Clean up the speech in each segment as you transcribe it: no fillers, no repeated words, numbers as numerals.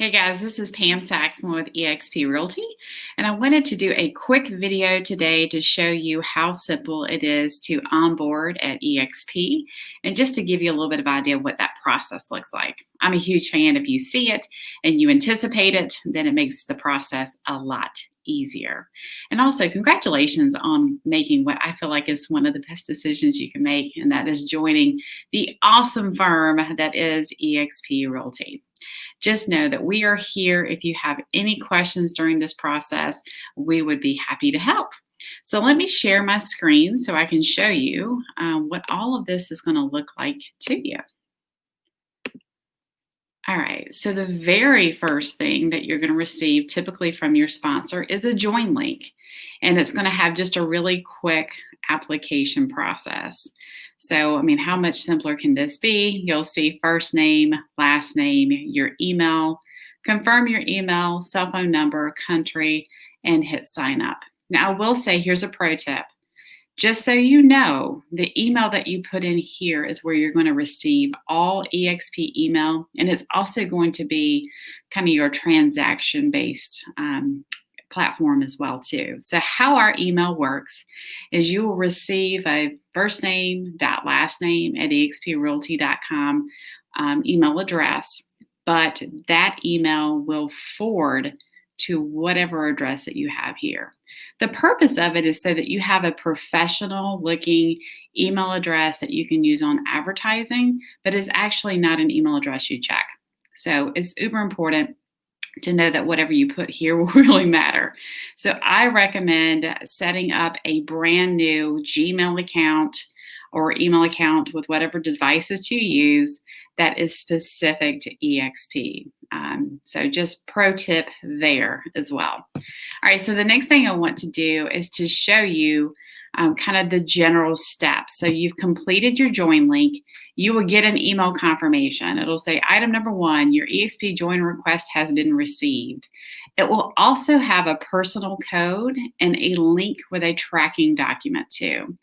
Hey guys, this is Pam Saxman with eXp Realty, and I wanted to do a quick video today to show you how simple it is to onboard at eXp, and just to give you a little bit of idea of what that process looks like. I'm a huge fan. If you see it and you anticipate it, then it makes the process a lot easier. And also, congratulations on making what I feel like is one of the best decisions you can make, and that is joining the awesome firm that is eXp Realty. Just know that we are here. If you have any questions during this process, we would be happy to help. So let me share my screen so I can show you what all of this is going to look like to you. All right, so the very first thing that you're going to receive typically from your sponsor is a join link, and it's going to have just a really quick application process. So, I mean, how much simpler can this be? You'll see first name, last name, your email, confirm your email, cell phone number, country, and hit sign up. Now, I will say here's a pro tip. Just so you know, the email that you put in here is where you're going to receive all eXp email, and it's also going to be kind of your transaction-based platform as well too. So how our email works is you will receive a first name dot last name at exprealty.com email address, but that email will forward to whatever address that you have here. The purpose of it is so that you have a professional looking email address that you can use on advertising, but it's actually not an email address you check. So it's uber important to know that whatever you put here will really matter. So I recommend setting up a brand new Gmail account or email account with whatever devices you use that is specific to eXp. So just pro tip there as well. All right, so the next thing I want to do is to show you kind of the general steps. So you've completed your join link. You will get an email confirmation. It'll say item number 1, your eXp join request has been received. It will also have a personal code and a link with a tracking document too.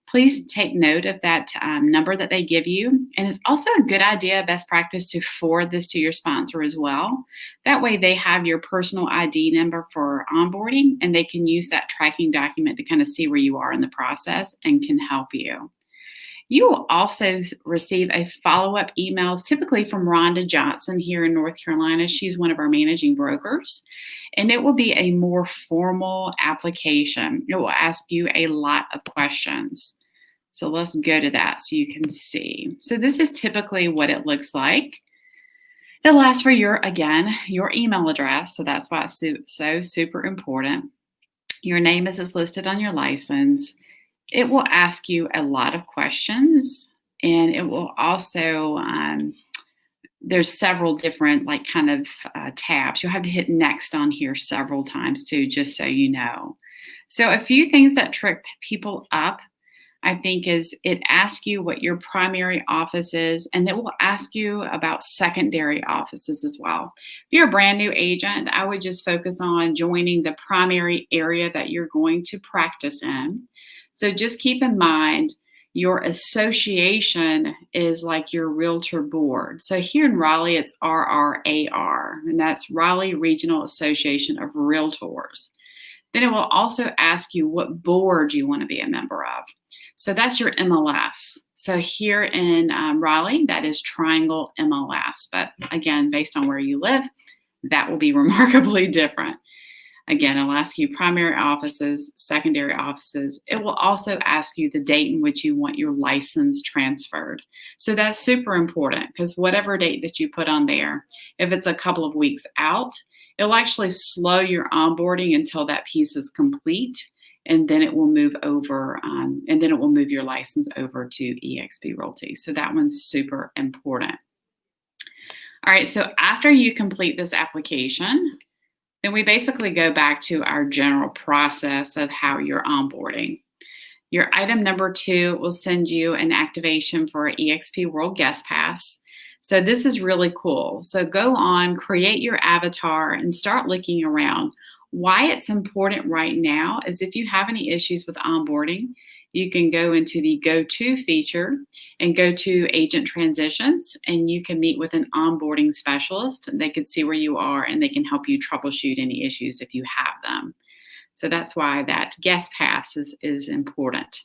Please take note of that number that they give you. And it's also a good idea, best practice, to forward this to your sponsor as well. That way they have your personal ID number for onboarding, and they can use that tracking document to kind of see where you are in the process and can help you. You will also receive a follow-up emails, typically from Rhonda Johnson here in North Carolina. She's one of our managing brokers, and it will be a more formal application. It will ask you a lot of questions. So let's go to that so you can see. So this is typically what it looks like. It'll ask for your email address. So that's why it's so super important. Your name is listed on your license. It will ask you a lot of questions, and it will also, there's several different tabs. You'll have to hit next on here several times too, just so you know. So a few things that trip people up, I think, is it asks you what your primary office is, and it will ask you about secondary offices as well. If you're a brand new agent, I would just focus on joining the primary area that you're going to practice in. So just keep in mind your association is like your realtor board. So here in Raleigh, it's RRAR, and that's Raleigh Regional Association of Realtors. Then it will also ask you what board you want to be a member of. So that's your MLS. So here in Raleigh, that is Triangle MLS. But again, based on where you live, that will be remarkably different. Again, it'll ask you primary offices, secondary offices. It will also ask you the date in which you want your license transferred. So that's super important, because whatever date that you put on there, if it's a couple of weeks out, it'll actually slow your onboarding until that piece is complete, and then it will move over, and then it will move your license over to eXp Realty. So that one's super important. All right, so after you complete this application, then we basically go back to our general process of how you're onboarding. Your item number 2 will send you an activation for eXp World Guest Pass. So this is really cool. So go on, create your avatar, and start looking around. Why it's important right now is if you have any issues with onboarding, you can go into the Go To feature and go to Agent Transitions, and you can meet with an onboarding specialist. They can see where you are and they can help you troubleshoot any issues if you have them. So that's why that guest pass is important.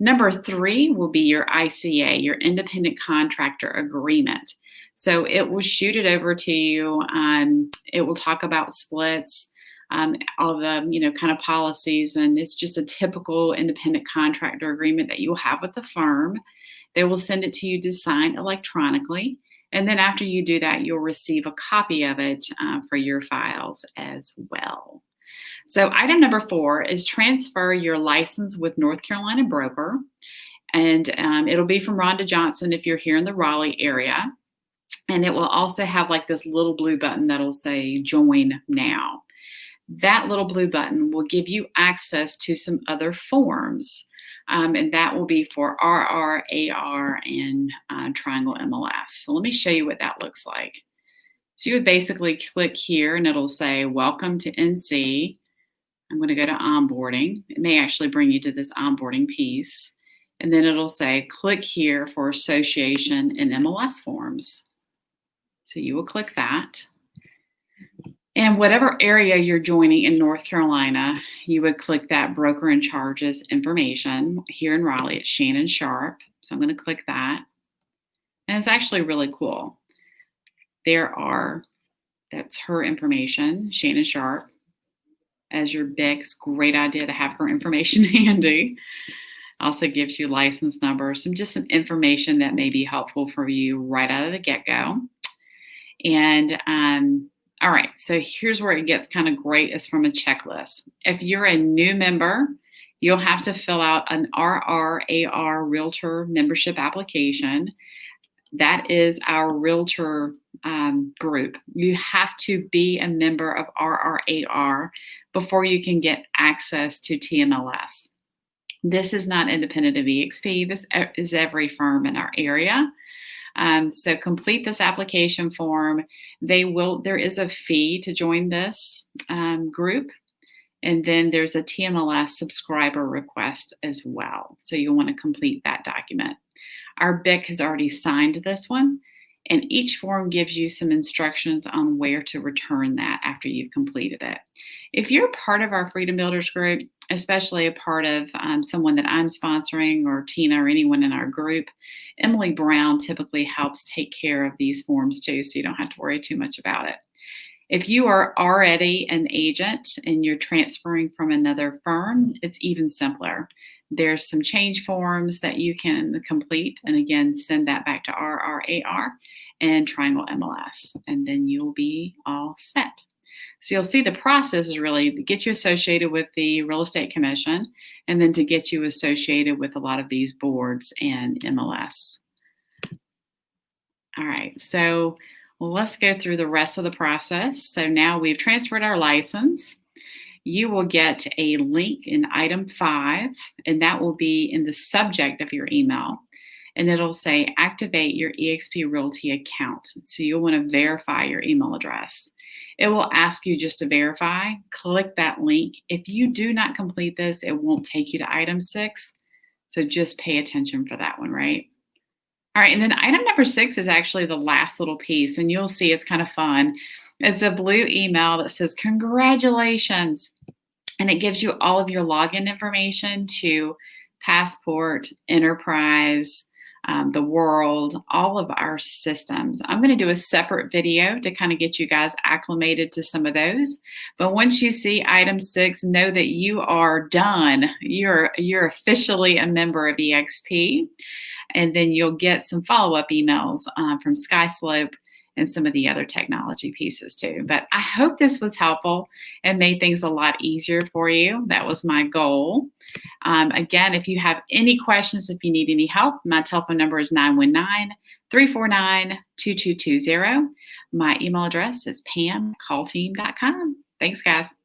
Number 3 will be your ICA, your independent contractor agreement. So it will shoot it over to you. It will talk about splits, all the kind of policies, and it's just a typical independent contractor agreement that you'll have with the firm. They will send it to you to sign electronically, and then after you do that, you'll receive a copy of it for your files as well. So item number 4 is transfer your license with North Carolina broker, and it'll be from Rhonda Johnson if you're here in the Raleigh area, and it will also have like this little blue button that'll say join now. That little blue button will give you access to some other forms, and that will be for RR, AR, and Triangle MLS. So let me show you what that looks like. So you would basically click here and it'll say welcome to NC. I'm going to go to onboarding. It may actually bring you to this onboarding piece. And then it'll say click here for association and MLS forms. So you will click that. And whatever area you're joining in North Carolina, you would click that broker and charges information. Here in Raleigh, it's Shannon Sharp. So I'm going to click that. And it's actually really cool. That's her information, Shannon Sharp. As your BIC, it's a great idea to have her information handy. Also gives you license number, some information that may be helpful for you right out of the get-go. And all right, so here's where it gets kind of great, is from a checklist. If you're a new member, you'll have to fill out an RRAR Realtor membership application. That is our Realtor group. You have to be a member of RRAR before you can get access to TMLS. This is not independent of eXp. This is every firm in our area. So complete this application form. There is a fee to join this group. And then there's a TMLS subscriber request as well. So you'll want to complete that document. Our BIC has already signed this one, and each form gives you some instructions on where to return that after you've completed it. If you're part of our Freedom Builders group, especially a part of someone that I'm sponsoring, or Tina, or anyone in our group, Emily Brown typically helps take care of these forms too, so you don't have to worry too much about it. If you are already an agent and you're transferring from another firm, it's even simpler. There's some change forms that you can complete, and again, send that back to RRAR and Triangle MLS, and then you'll be all set. So you'll see the process is really to get you associated with the Real Estate Commission, and then to get you associated with a lot of these boards and MLS. All right, so let's go through the rest of the process. So now we've transferred our license. You will get a link in item 5, and that will be in the subject of your email. And it'll say activate your eXp Realty account. So you'll want to verify your email address. It will ask you just to verify. Click that link. If you do not complete this, it won't take you to item 6. So just pay attention for that one, right? All right, and then item number 6 is actually the last little piece, and you'll see it's kind of fun. It's a blue email that says, congratulations. And it gives you all of your login information to Passport, Enterprise, the World, all of our systems. I'm going to do a separate video to kind of get you guys acclimated to some of those. But once you see item 6, know that you are done. You're officially a member of eXp. And then you'll get some follow-up emails from SkySlope and some of the other technology pieces too. But I hope this was helpful and made things a lot easier for you. That was my goal. Again, if you have any questions, if you need any help, my telephone number is 919-349-2220. My email address is pam@callteam.com. Thanks, guys.